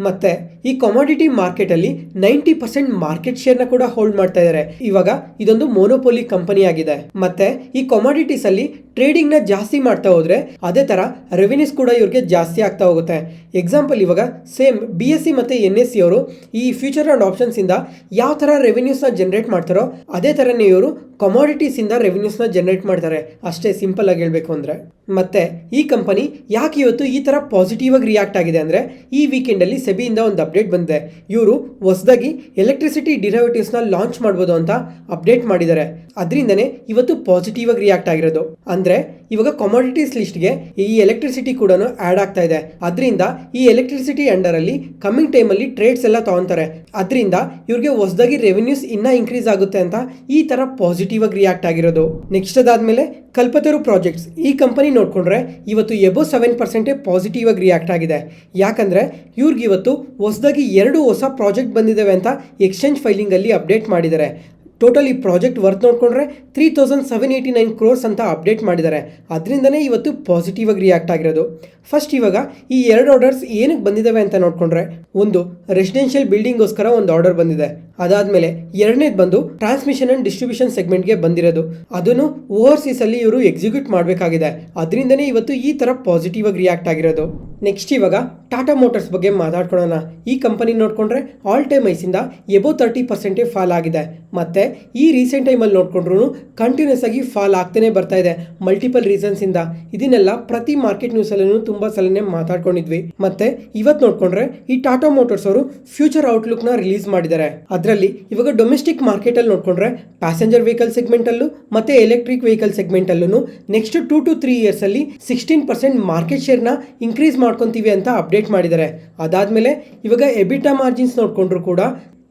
ಮತ್ತು ಈ ಕಮಾಡಿಟಿ ಮಾರ್ಕೆಟಲ್ಲಿ 90% ಮಾರ್ಕೆಟ್ ಶೇರ್ನ ಕೂಡ ಹೋಲ್ಡ್ ಮಾಡ್ತಾ ಇದ್ದಾರೆ. ಇವಾಗ ಇದೊಂದು ಮೋನೋಪೋಲಿ ಕಂಪನಿ ಆಗಿದೆ. ಮತ್ತೆ ಈ ಕಮಾಡಿಟೀಸ್ ಅಲ್ಲಿ ಟ್ರೇಡಿಂಗ್ನ ಜಾಸ್ತಿ ಮಾಡ್ತಾ ಹೋದ್ರೆ ಅದೇ ಥರ ರೆವಿನ್ಯೂಸ್ ಕೂಡ ಇವ್ರಿಗೆ ಜಾಸ್ತಿ ಆಗ್ತಾ ಹೋಗುತ್ತೆ. ಎಕ್ಸಾಂಪಲ್ ಇವಾಗ ಸೇಮ್ BSE ಮತ್ತು NSE ಅವರು ಈ ಫ್ಯೂಚರ್ ಆ್ಯಂಡ್ ಆಪ್ಷನ್ಸಿಂದ ಯಾವ ಥರ ರೆವಿನ್ಯೂಸ್ನ ಜನ್ರೇಟ್ ಮಾಡ್ತಾರೋ ಅದೇ ಥರನೇ ಇವರು ಕಮಾಡಿಟೀಸಿಂದ ರೆವಿನ್ಯೂಸ್ನ ಜನ್ರೇಟ್ ಮಾಡ್ತಾರೆ. ಅಷ್ಟೇ ಸಿಂಪಲ್ ಆಗಿ ಹೇಳಬೇಕು ಅಂದರೆ. ಮತ್ತೆ ಈ ಕಂಪನಿ ಯಾಕೆ ಇವತ್ತು ಈ ಥರ ಪಾಸಿಟಿವ್ ಆಗಿ ರಿಯಾಕ್ಟ್ ಆಗಿದೆ ಅಂದರೆ ಈ ವೀಕೆಂಡಲ್ಲಿ ಸೆಬಿಯಿಂದ ಒಂದು ಅಪ್ಡೇಟ್ ಬಂದಿದೆ. ಇವರು ಹೊಸದಾಗಿ ಎಲೆಕ್ಟ್ರಿಸಿಟಿ ಡಿರೈವೇಟಿವ್ಸ್ನ ಲಾಂಚ್ ಮಾಡ್ಬೋದು ಅಂತ ಅಪ್ಡೇಟ್ ಮಾಡಿದ್ದಾರೆ. ಅದರಿಂದನೇ ಇವತ್ತು ಪಾಸಿಟಿವ್ ಆಗಿ ರಿಯಾಕ್ಟ್ ಆಗಿರೋದು. ಅಂದರೆ ಇವಾಗ ಕಮಾಡಿಟೀಸ್ ಲಿಸ್ಟ್ಗೆ ಈ ಎಲೆಕ್ಟ್ರಿಸಿಟಿ ಕೂಡ ಆ್ಯಡ್ ಆಗ್ತಾ ಇದೆ. ಅದರಿಂದ ಈ ಎಲೆಕ್ಟ್ರಿಸಿಟಿ ಅಂಡರಲ್ಲಿ ಕಮ್ಮಿಂಗ್ ಟೈಮಲ್ಲಿ ಟ್ರೇಡ್ಸ್ ಎಲ್ಲ ತಗೊಂತಾರೆ. ಅದರಿಂದ ಇವ್ರಿಗೆ ಹೊಸದಾಗಿ ರೆವಿನ್ಯೂಸ್ ಇನ್ನೂ ಇನ್ಕ್ರೀಸ್ ಆಗುತ್ತೆ ಅಂತ ಈ ಥರ ಪಾಸಿಟಿವ್ ಆಗಿ ರಿಯಾಕ್ಟ್ ಆಗಿರೋದು. ನೆಕ್ಸ್ಟ್ ಅದಾದಮೇಲೆ ಕಲ್ಪತರು ಪ್ರಾಜೆಕ್ಟ್ಸ್. ಈ ಕಂಪನಿ ನೋಡಿಕೊಂಡ್ರೆ ಇವತ್ತು ಎಬೋ 7% ಪಾಸಿಟಿವ್ ಆಗಿ ರಿಯಾಕ್ಟ್ ಆಗಿದೆ. ಯಾಕಂದರೆ ಇವ್ರಿಗೆ ಇವತ್ತು ಹೊಸದಾಗಿ 2 ಹೊಸ ಪ್ರಾಜೆಕ್ಟ್ ಬಂದಿದ್ದಾವೆ ಅಂತ ಎಕ್ಸ್ಚೇಂಜ್ ಫೈಲಿಂಗಲ್ಲಿ ಅಪ್ಡೇಟ್ ಮಾಡಿದ್ದಾರೆ. ಟೋಟಲ್ ಈ ಪ್ರಾಜೆಕ್ಟ್ ವರ್ತ್ ನೋಡಿಕೊಂಡ್ರೆ 3,789 crores ಅಂತ ಅಪ್ಡೇಟ್ ಮಾಡಿದ್ದಾರೆ. ಅದರಿಂದನೇ ಇವತ್ತು ಪಾಸಿಟಿವ್ ಆಗಿ ರಿಯಾಕ್ಟ್ ಆಗಿರೋದು. ಫಸ್ಟ್ ಇವಾಗ ಈ 2 ಆರ್ಡರ್ಸ್ ಏನಕ್ಕೆ ಬಂದಿದ್ದಾವೆ ಅಂತ ನೋಡಿಕೊಂಡ್ರೆ, ಒಂದು ರೆಸಿಡೆನ್ಷಿಯಲ್ ಬಿಲ್ಡಿಂಗ್ಗೋಸ್ಕರ ಒಂದು ಆರ್ಡರ್ ಬಂದಿದೆ. ಅದಾದಮೇಲೆ ಎರಡನೇದು ಬಂದು ಟ್ರಾನ್ಸ್ಮಿಷನ್ ಆ್ಯಂಡ್ ಡಿಸ್ಟ್ರಿಬ್ಯೂಷನ್ ಸೆಗ್ಮೆಂಟ್ಗೆ ಬಂದಿರೋದು. ಅದನ್ನು ಓವರ್ಸೀಸಲ್ಲಿ ಇವರು ಎಕ್ಸಿಕ್ಯೂಟ್ ಮಾಡಬೇಕಾಗಿದೆ. ಅದರಿಂದನೇ ಇವತ್ತು ಈ ಥರ ಪಾಸಿಟಿವ್ ಆಗಿ ರಿಯಾಕ್ಟ್ ಆಗಿರೋದು. ನೆಕ್ಸ್ಟ್ ಇವಾಗ ಟಾಟಾ ಮೋಟರ್ಸ್ ಬಗ್ಗೆ ಮಾತಾಡ್ಕೊಳ್ಳೋಣ. ಈ ಕಂಪನಿ ನೋಡಿಕೊಂಡ್ರೆ ಆಲ್ ಟೈಮ್ ಐಸಿಂದ ಎಬೋ 30% ಫಾಲ್ ಆಗಿದೆ. ಮತ್ತು ಈ ರೀಸೆಂಟ್ ಟೈಮಲ್ಲಿ ನೋಡಿಕೊಂಡ್ರು ಕಂಟಿನ್ಯೂಸ್ ಆಗಿ ಫಾಲ್ ಆಗ್ತಾನೆ ಬರ್ತಾ ಇದೆ ಮಲ್ಟಿಪಲ್ ರೀಸನ್ಸಿಂದ. ಇದನ್ನೆಲ್ಲ ಪ್ರತಿ ಮಾರ್ಕೆಟ್ ನ್ಯೂಸಲ್ಲೂ ತುಂಬ ಸಲನೇ ಮಾತಾಡ್ಕೊಂಡಿದ್ವಿ. ಮತ್ತು ಇವತ್ತು ನೋಡಿಕೊಂಡ್ರೆ ಈ ಟಾಟಾ ಮೋಟರ್ಸ್ ಅವರು ಫ್ಯೂಚರ್ ಔಟ್ಲುಕ್ನ ರಿಲೀಸ್ ಮಾಡಿದ್ದಾರೆ. ಅದರಲ್ಲಿ ಇವಾಗ ಡೊಮೆಸ್ಟಿಕ್ ಮಾರ್ಕೆಟಲ್ಲಿ ನೋಡಿಕೊಂಡ್ರೆ ಪ್ಯಾಸೆಂಜರ್ ವೆಹಿಕಲ್ ಸೆಗ್ಮೆಂಟಲ್ಲೂ ಮತ್ತು ಎಲೆಕ್ಟ್ರಿಕ್ ವೆಹಿಕಲ್ ಸೆಗ್ಮೆಂಟಲ್ಲೂ ನೆಕ್ಸ್ಟ್ 2 to 3 ಇಯರ್ಸಲ್ಲಿ 16% ಮಾರ್ಕೆಟ್ ಶೇರ್ನ ಇನ್ಕ್ರೀಸ್ ಮಾಡ್ಕೊತೀವಿ ಅಂತ ಅಪ್ಡೇಟ್ ಮಾಡಿದ್ದಾರೆ. ಅದಾದಮೇಲೆ ಇವಾಗ ಎಬಿಟಾ ಮಾರ್ಜಿನ್ಸ್ ನೋಡಿಕೊಂಡ್ರು ಕೂಡ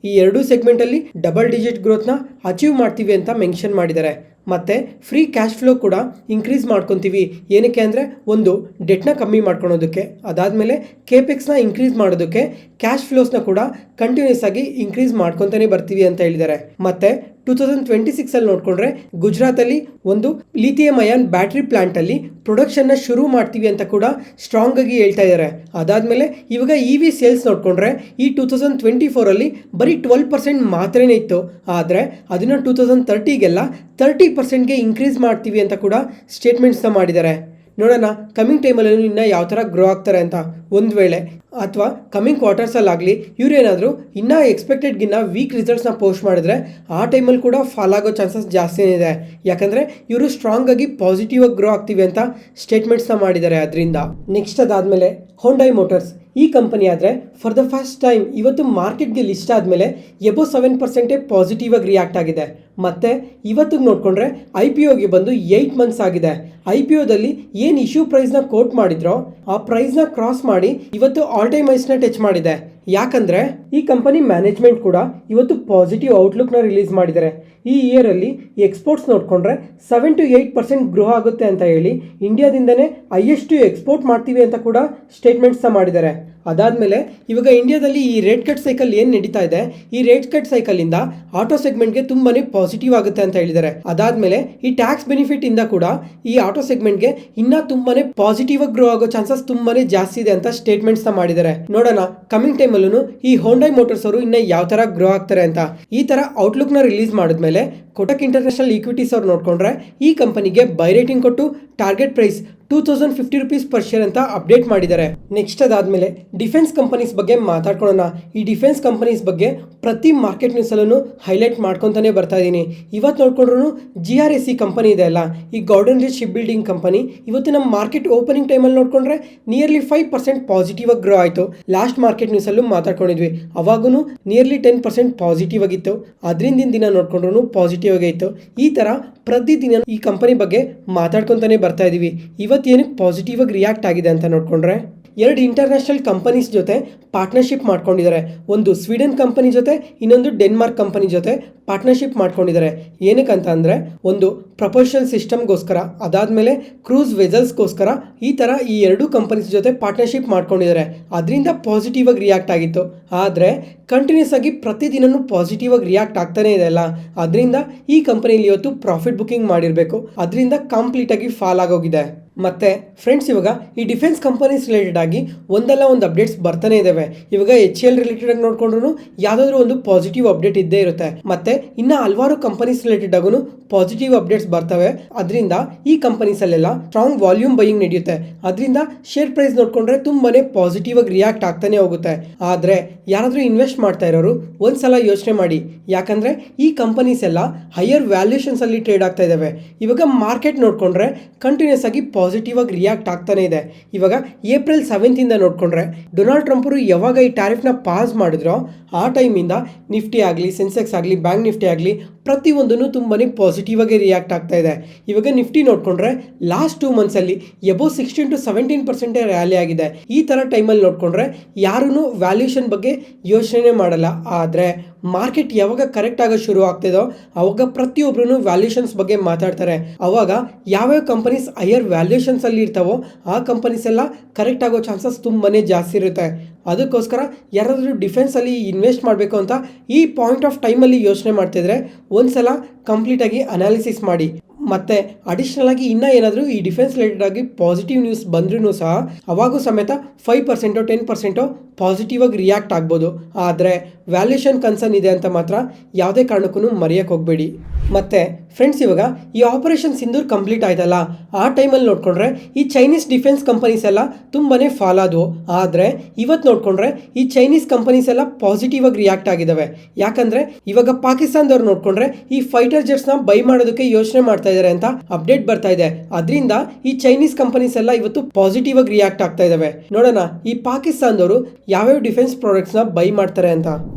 ಈ 2 ಸೆಗ್ಮೆಂಟಲ್ಲಿ ಡಬಲ್ ಡಿಜಿಟ್ ಗ್ರೋತ್ನ ಅಚೀವ್ ಮಾಡ್ತೀವಿ ಅಂತ ಮೆನ್ಷನ್ ಮಾಡಿದ್ದಾರೆ. ಮತ್ತು ಫ್ರೀ ಕ್ಯಾಶ್ ಫ್ಲೋ ಕೂಡ ಇನ್ಕ್ರೀಸ್ ಮಾಡ್ಕೊತೀವಿ. ಏನಕ್ಕೆ ಅಂದರೆ ಒಂದು ಡೆಟ್ನ ಕಮ್ಮಿ ಮಾಡ್ಕೊಳೋದಕ್ಕೆ, ಅದಾದಮೇಲೆ ಕೇಪೆಕ್ಸ್ನ ಇನ್ಕ್ರೀಸ್ ಮಾಡೋದಕ್ಕೆ, ಕ್ಯಾಶ್ ಫ್ಲೋಸ್ನ ಕೂಡ ಕಂಟಿನ್ಯೂಸ್ ಆಗಿ ಇನ್ಕ್ರೀಸ್ ಮಾಡ್ಕೊತಾನೆ ಬರ್ತೀವಿ ಅಂತ ಹೇಳಿದ್ದಾರೆ. ಮತ್ತು 2026 ನೋಡಿಕೊಂಡ್ರೆ ಗುಜರಾತಲ್ಲಿ ಒಂದು ಲಿಥಿಯಂ ಅಯಾನ್ ಬ್ಯಾಟ್ರಿ ಪ್ಲಾಂಟಲ್ಲಿ ಪ್ರೊಡಕ್ಷನ್ನ ಶುರು ಮಾಡ್ತೀವಿ ಅಂತ ಕೂಡ ಸ್ಟ್ರಾಂಗ್ ಆಗಿ ಹೇಳ್ತಾ ಇದ್ದಾರೆ. ಅದಾದಮೇಲೆ ಇವಾಗ EV ಸೇಲ್ಸ್ ನೋಡಿಕೊಂಡ್ರೆ ಈ 2024 ಬರೀ 12% ಮಾತ್ರನೇ ಇತ್ತು. ಆದರೆ ಅದನ್ನು 2030ಗೆಲ್ಲ 30%ಗೆ ಇನ್ಕ್ರೀಸ್ ಮಾಡ್ತೀವಿ ಅಂತ ಕೂಡ ಸ್ಟೇಟ್ಮೆಂಟ್ಸ್ನ ಮಾಡಿದ್ದಾರೆ. ನೋಡೋಣ ಕಮಿಂಗ್ ಟೈಮಲ್ಲಿ ಇನ್ನು ಯಾವ ಥರ ಗ್ರೋ ಆಗ್ತಾರೆ ಅಂತ. ಒಂದು ವೇಳೆ ಅಥವಾ ಕಮಿಂಗ್ ಕ್ವಾರ್ಟರ್ಸಲ್ಲಾಗಲಿ ಇವರೇನಾದರೂ ಇನ್ನೂ ಎಕ್ಸ್ಪೆಕ್ಟೆಡ್ಗಿನ್ನ ವೀಕ್ ರಿಸಲ್ಟ್ಸ್ನ ಪೋಸ್ಟ್ ಮಾಡಿದ್ರೆ ಆ ಟೈಮಲ್ಲಿ ಕೂಡ ಫಾಲ್ ಆಗೋ ಚಾನ್ಸಸ್ ಜಾಸ್ತಿನೇ ಇದೆ. ಯಾಕಂದರೆ ಇವರು ಸ್ಟ್ರಾಂಗ್ ಆಗಿ ಪಾಸಿಟಿವ್ ಆಗಿ ಗ್ರೋ ಆಗ್ತೀವಿ ಅಂತ ಸ್ಟೇಟ್ಮೆಂಟ್ಸ್ನ ಮಾಡಿದ್ದಾರೆ. ಅದರಿಂದ ನೆಕ್ಸ್ಟ್ ಅದಾದಮೇಲೆ ಹೊಂಡೈ ಮೋಟರ್ಸ್ ಈ ಕಂಪನಿ ಆದರೆ ಫಾರ್ ದ ಫಸ್ಟ್ ಟೈಮ್ ಇವತ್ತು ಮಾರ್ಕೆಟ್ಗೆ ಲಿಸ್ಟ್ ಆದಮೇಲೆ ಎಬೋ 7% ಪಾಸಿಟಿವ್ ಆಗಿ ರಿಯಾಕ್ಟ್ ಆಗಿದೆ. ಮತ್ತು ಇವತ್ತಿಗೆ ನೋಡಿಕೊಂಡ್ರೆ IPOಗೆ ಬಂದು 8 ಮಂತ್ಸ್ ಆಗಿದೆ. IPOದಲ್ಲಿ ಏನು ಇಶ್ಯೂ ಪ್ರೈಸ್ನ ಕೋಟ್ ಮಾಡಿದ್ರೋ ಆ ಪ್ರೈಸ್ನ ಕ್ರಾಸ್ ಮಾಡಿ ಇವತ್ತು ಆಲ್ ಟೈಮ್ ಹೈಸ್ನ ಟಚ್ ಮಾಡಿದೆ. ಯಾಕಂದರೆ ಈ ಕಂಪನಿ ಮ್ಯಾನೇಜ್ಮೆಂಟ್ ಕೂಡ ಇವತ್ತು ಪಾಸಿಟಿವ್ ಔಟ್ಲುಕ್ನ ರಿಲೀಸ್ ಮಾಡಿದ್ದಾರೆ. ಈ ಇಯರಲ್ಲಿ ಎಕ್ಸ್ಪೋರ್ಟ್ಸ್ ನೋಡಿಕೊಂಡ್ರೆ 7 to 8% ಗ್ರೋ ಆಗುತ್ತೆ ಅಂತ ಹೇಳಿ ಇಂಡಿಯಾದಿಂದನೇ ಹೈಯೆಸ್ಟ್ ಎಕ್ಸ್ಪೋರ್ಟ್ ಮಾಡ್ತೀವಿ ಅಂತ ಕೂಡ ಸ್ಟೇಟ್ಮೆಂಟ್ಸ್ನ ಮಾಡಿದ್ದಾರೆ. ಅದಾದಮೇಲೆ ಇವಾಗ ಇಂಡಿಯಾದಲ್ಲಿ ಈ ರೇಟ್ ಕಟ್ ಸೈಕಲ್ ಏನು ನಡೀತಾ ಇದೆ, ಈ ರೇಟ್ ಕಟ್ ಸೈಕಲಿಂದ ಆಟೋ ಸೆಗ್ಮೆಂಟ್ಗೆ ತುಂಬಾ ಪಾಸಿಟಿವ್ ಆಗುತ್ತೆ ಅಂತ ಹೇಳಿದ್ದಾರೆ. ಅದಾದಮೇಲೆ ಈ ಟ್ಯಾಕ್ಸ್ ಬೆನಿಫಿಟ್ ಇಂದ ಕೂಡ ಈ ಆಟೋ ಸೆಗ್ಮೆಂಟ್ಗೆ ಇನ್ನೂ ತುಂಬಾ ಪಾಸಿಟಿವ್ ಆಗಿ ಗ್ರೋ ಆಗೋ ಚಾನ್ಸಸ್ ತುಂಬಾ ಜಾಸ್ತಿ ಇದೆ ಅಂತ ಸ್ಟೇಟ್ಮೆಂಟ್ಸ್ನ ಮಾಡಿದ್ದಾರೆ. ನೋಡೋಣ ಕಮಿಂಗ್ ಟೈಮಲ್ಲೂ ಈ ಹೊಂಡೈ ಮೋಟರ್ಸ್ ಅವರು ಇನ್ನು ಯಾವ ಥರ ಗ್ರೋ ಆಗ್ತಾರೆ ಅಂತ. ಈ ಥರ ಔಟ್ಲುಕ್ನ ರಿಲೀಸ್ ಮಾಡಿದ್ಮೇಲೆ ಕೋಟಕ್ ಇಂಟರ್ನ್ಯಾಷನಲ್ ಈಕ್ವಿಟೀಸ್ ಅವ್ರು ನೋಡಿಕೊಂಡ್ರೆ ಈ ಕಂಪನಿಗೆ ಬೈ ರೇಟಿಂಗ್ ಕೊಟ್ಟು target price 2050 rupees per share ಅಂತ ಅಪ್ಡೇಟ್ ಮಾಡಿದ್ದಾರೆ. ನೆಕ್ಸ್ಟ್ ಅದಾದಮೇಲೆ ಡಿಫೆನ್ಸ್ ಕಂಪನೀಸ್ ಬಗ್ಗೆ ಮಾತಾಡ್ಕೊಳ್ಳೋಣ. ಈ ಡಿಫೆನ್ಸ್ ಕಂಪನೀಸ್ ಬಗ್ಗೆ ಪ್ರತಿ ಮಾರ್ಕೆಟ್ ನ್ಯೂಸಲ್ಲೂ ಹೈಲೈಟ್ ಮಾಡ್ಕೊತಾನೆ ಬರ್ತಾ ಇದ್ದೀನಿ. ಇವತ್ತು ನೋಡ್ಕೊಂಡ್ರು GRSE ಕಂಪನಿ ಇದೆ ಅಲ್ಲ, ಈ garden rich ship building company ಇವತ್ತು ನಮ್ಮ ಮಾರ್ಕೆಟ್ ಓಪನಿಂಗ್ ಟೈಮಲ್ಲಿ ನೋಡ್ಕೊಂಡ್ರೆ ನಿಯರ್ಲಿ 5% ಪಾಸಿಟಿವ್ ಆಗಿ ಗ್ರೋ ಆಯಿತು. ಲಾಸ್ಟ್ ಮಾರ್ಕೆಟ್ ನ್ಯೂಸಲ್ಲೂ ಮಾತಾಡ್ಕೊಂಡಿದ್ವಿ, ಅವಾಗೂ ನಿಯರ್ಲಿ 10% ಪಾಸಿಟಿವ್ ಆಗಿತ್ತು. ಅದರಿಂದ ದಿನ ನೋಡ್ಕೊಂಡ್ರು ಪಾಸಿಟಿವ್ ಆಗಿತ್ತು. ಈ ಥರ ಪ್ರತಿದಿನ ಈ ಕಂಪನಿ ಬಗ್ಗೆ ಮಾತಾಡ್ಕೊತಾನೆ ಬರ್ತಾ ಇದ್ದೀವಿ. ಏನಕ್ಕೆ ಪಾಸಿಟಿವ್ ಆಗಿ ರಿಯಾಕ್ಟ್ ಆಗಿದೆ ಅಂತ ನೋಡಿಕೊಂಡ್ರೆ 2 ಇಂಟರ್ನ್ಯಾಷನಲ್ ಕಂಪನೀಸ್ ಜೊತೆ ಪಾರ್ಟ್ನರ್ಶಿಪ್ ಮಾಡ್ಕೊಂಡಿದ್ದಾರೆ. ಒಂದು ಸ್ವೀಡನ್ ಕಂಪನಿ ಜೊತೆ, ಇನ್ನೊಂದು ಡೆನ್ಮಾರ್ಕ್ ಕಂಪನಿ ಜೊತೆ ಪಾರ್ಟ್ನರ್ಶಿಪ್ ಮಾಡ್ಕೊಂಡಿದ್ದಾರೆ. ಏನಕ್ಕಂತ ಅಂದರೆ ಒಂದು ಪ್ರಪೋಲ್ಷನ್ ಸಿಸ್ಟಮ್ಗೋಸ್ಕರ, ಅದಾದಮೇಲೆ ಕ್ರೂಸ್ ವೆಸಲ್ಸ್ಗೋಸ್ಕರ ಈ ಥರ ಈ 2 ಕಂಪನೀಸ್ ಜೊತೆ ಪಾರ್ಟ್ನರ್ಶಿಪ್ ಮಾಡ್ಕೊಂಡಿದ್ದಾರೆ. ಅದರಿಂದ ಪಾಸಿಟಿವ್ ಆಗಿ ರಿಯಾಕ್ಟ್ ಆಗಿತ್ತು. ಆದರೆ ಕಂಟಿನ್ಯೂಸ್ ಆಗಿ ಪ್ರತಿದಿನವೂ ಪಾಸಿಟಿವ್ ಆಗಿ ರಿಯಾಕ್ಟ್ ಆಗ್ತಾನೇ ಇದೆ ಅಲ್ಲ, ಅದರಿಂದ ಈ ಕಂಪನಿಯಲ್ಲಿ ಇವತ್ತು ಪ್ರಾಫಿಟ್ ಬುಕ್ಕಿಂಗ್ ಮಾಡಿರಬೇಕು. ಅದರಿಂದ ಕಂಪ್ಲೀಟಾಗಿ ಫಾಲ್ ಆಗೋಗಿದೆ. ಮತ್ತು ಫ್ರೆಂಡ್ಸ್ ಇವಾಗ ಈ ಡಿಫೆನ್ಸ್ ಕಂಪನೀಸ್ ರಿಲೇಟೆಡ್ ಆಗಿ ಒಂದಲ್ಲ ಒಂದು ಅಪ್ಡೇಟ್ಸ್ ಬರ್ತಾನೆ ಇದ್ದಾವೆ. ಇವಾಗ HCL ರಿಲೇಟೆಡ್ ಆಗಿ ನೋಡ್ಕೊಂಡ್ರು ಯಾವುದಾದ್ರೂ ಒಂದು ಪಾಸಿಟಿವ್ ಅಪ್ಡೇಟ್ ಇದ್ದೇ ಇರುತ್ತೆ. ಮತ್ತು ಇನ್ನು ಹಲವಾರು ಕಂಪನೀಸ್ ರಿಲೇಟೆಡ್ ಆಗೂ ಪಾಸಿಟಿವ್ ಅಪ್ಡೇಟ್ಸ್ ಬರ್ತವೆ. ಅದರಿಂದ ಈ ಕಂಪನೀಸಲ್ಲೆಲ್ಲ ಸ್ಟ್ರಾಂಗ್ ವಾಲ್ಯೂಮ್ ಬೈಯಿಂಗ್ ನಡೆಯುತ್ತೆ. ಅದರಿಂದ ಶೇರ್ ಪ್ರೈಸ್ ನೋಡ್ಕೊಂಡ್ರೆ ತುಂಬಾ ಪಾಸಿಟಿವ್ ಆಗಿ ರಿಯಾಕ್ಟ್ ಆಗ್ತಾನೆ ಹೋಗುತ್ತೆ. ಆದರೆ ಯಾರಾದರೂ ಇನ್ವೆಸ್ಟ್ ಮಾಡ್ತಾ ಇರೋರು ಒಂದ್ಸಲ ಯೋಚನೆ ಮಾಡಿ, ಯಾಕಂದರೆ ಈ ಕಂಪನೀಸ್ ಎಲ್ಲ ಹೈಯರ್ ವ್ಯಾಲ್ಯೂಷನ್ಸಲ್ಲಿ ಟ್ರೇಡ್ ಆಗ್ತಾ ಇದ್ದಾವೆ. ಇವಾಗ ಮಾರ್ಕೆಟ್ ನೋಡಿಕೊಂಡ್ರೆ ಕಂಟಿನ್ಯೂಸ್ ಆಗಿ ಪಾಸಿಟಿವ್ ಆಗಿ ರಿಯಾಕ್ಟ್ ಆಗ್ತಾನೆ ಇದೆ. ಇವಾಗ April 7 ನೋಡಿಕೊಂಡ್ರೆ ಡೊನಾಲ್ಡ್ ಟ್ರಂಪ್ ಅವರು ಯಾವಾಗ ಈ ಟ್ಯಾರಿಫ್ನ ಪಾಸ್ ಮಾಡಿದ್ರೋ ಆ ಟೈಮಿಂದ ನಿಫ್ಟಿ ಆಗಲಿ, ಸೆನ್ಸೆಕ್ಸ್ ಆಗಲಿ, ಬ್ಯಾಂಕ್ ನಿಫ್ಟಿ ಆಗಲಿ ಪ್ರತಿಯೊಂದೂ ತುಂಬಾ ಪಾಸಿಟಿವ್ ಆಗಿ ರಿಯಾಕ್ಟ್ ಆಗ್ತಾ ಇದೆ. ಇವಾಗ ನಿಫ್ಟಿ ನೋಡಿಕೊಂಡ್ರೆ ಲಾಸ್ಟ್ 2 ಮಂತ್ಸಲ್ಲಿ ಎಬೋ 16 to 17% ರ್ಯಾಲಿ ಆಗಿದೆ. ಈ ಥರ ಟೈಮಲ್ಲಿ ನೋಡಿಕೊಂಡ್ರೆ ಯಾರೂ ವ್ಯಾಲ್ಯೂಷನ್ ಬಗ್ಗೆ ಯೋಚನೆ ಮಾಡಲ್ಲ. ಆದರೆ ಮಾರ್ಕೆಟ್ ಯಾವಾಗ ಕರೆಕ್ಟ್ ಆಗೋ ಶುರು ಆಗ್ತಿದೋ ಅವಾಗ ಪ್ರತಿಯೊಬ್ಬರೂ ವ್ಯಾಲ್ಯೂಷನ್ಸ್ ಬಗ್ಗೆ ಮಾತಾಡ್ತಾರೆ. ಅವಾಗ ಯಾವ್ಯಾವ ಕಂಪನೀಸ್ ಹೈಯರ್ ವ್ಯಾಲ್ಯೂಷನ್ಸಲ್ಲಿ ಇರ್ತಾವೋ ಆ ಕಂಪನೀಸ್ ಎಲ್ಲ ಕರೆಕ್ಟ್ ಆಗೋ ಚಾನ್ಸಸ್ ತುಂಬಾ ಜಾಸ್ತಿ ಇರುತ್ತೆ. ಅದಕ್ಕೋಸ್ಕರ ಯಾರಾದರೂ ಡಿಫೆನ್ಸಲ್ಲಿ ಇನ್ವೆಸ್ಟ್ ಮಾಡಬೇಕು ಅಂತ ಈ ಪಾಯಿಂಟ್ ಆಫ್ ಟೈಮಲ್ಲಿ ಯೋಚನೆ ಮಾಡ್ತಿದ್ರೆ ಒಂದ್ಸಲ ಕಂಪ್ಲೀಟಾಗಿ ಅನಾಲಿಸಿಸ್ ಮಾಡಿ. ಮತ್ತು ಅಡಿಷ್ನಲ್ ಆಗಿ ಇನ್ನೂ ಏನಾದರೂ ಈ ಡಿಫೆನ್ಸ್ ರಿಲೇಟೆಡ್ ಆಗಿ ಪಾಸಿಟಿವ್ ನ್ಯೂಸ್ ಬಂದ್ರೂ ಸಹ ಅವಾಗೂ ಸಮೇತ 5% 10% ಪಾಸಿಟಿವ್ ಆಗಿ ರಿಯಾಕ್ಟ್ ಆಗ್ಬೋದು. ಆದರೆ ವ್ಯಾಲ್ಯೂಷನ್ ಕನ್ಸರ್ನ್ ಇದೆ ಅಂತ ಮಾತ್ರ ಯಾವುದೇ ಕಾರಣಕ್ಕೂ ಮರೆಯೋಕ್ಕೆ ಹೋಗಬೇಡಿ. ಮತ್ತು ಫ್ರೆಂಡ್ಸ್ ಇವಾಗ ಈ ಆಪರೇಷನ್ ಸಿಂಧೂರ್ ಕಂಪ್ಲೀಟ್ ಆಯ್ತಲ್ಲ, ಆ ಟೈಮಲ್ಲಿ ನೋಡಿಕೊಂಡ್ರೆ ಈ ಚೈನೀಸ್ ಡಿಫೆನ್ಸ್ ಕಂಪನೀಸ್ ಎಲ್ಲ ತುಂಬಾ ಫಾಲ್ ಆದವು. ಆದರೆ ಇವತ್ತು ನೋಡಿಕೊಂಡ್ರೆ ಈ ಚೈನೀಸ್ ಕಂಪನೀಸ್ ಎಲ್ಲ ಪಾಸಿಟಿವ್ ಆಗಿ ರಿಯಾಕ್ಟ್ ಆಗಿದ್ದಾವೆ. ಯಾಕಂದರೆ ಇವಾಗ ಪಾಕಿಸ್ತಾನದವ್ರು ನೋಡಿಕೊಂಡ್ರೆ ಈ ಫೈಟರ್ ಜೆಟ್ಸ್ನ ಬೈ ಮಾಡೋದಕ್ಕೆ ಯೋಚನೆ ಮಾಡ್ತಾ ಇದ್ದಾರೆ ಅಂತ ಅಪ್ಡೇಟ್ ಬರ್ತಾ ಇದೆ. ಅದರಿಂದ ಈ ಚೈನೀಸ್ ಕಂಪನೀಸ್ ಎಲ್ಲ ಇವತ್ತು ಪಾಸಿಟಿವ್ ಆಗಿ ರಿಯಾಕ್ಟ್ ಆಗ್ತಾ ಇದ್ದಾವೆ. ನೋಡೋಣ ಈ ಪಾಕಿಸ್ತಾನದವರು ಯಾವ್ಯಾವ ಡಿಫೆನ್ಸ್ ಪ್ರಾಡಕ್ಟ್ಸ್ನ ಬೈ ಮಾಡ್ತಾರೆ ಅಂತ.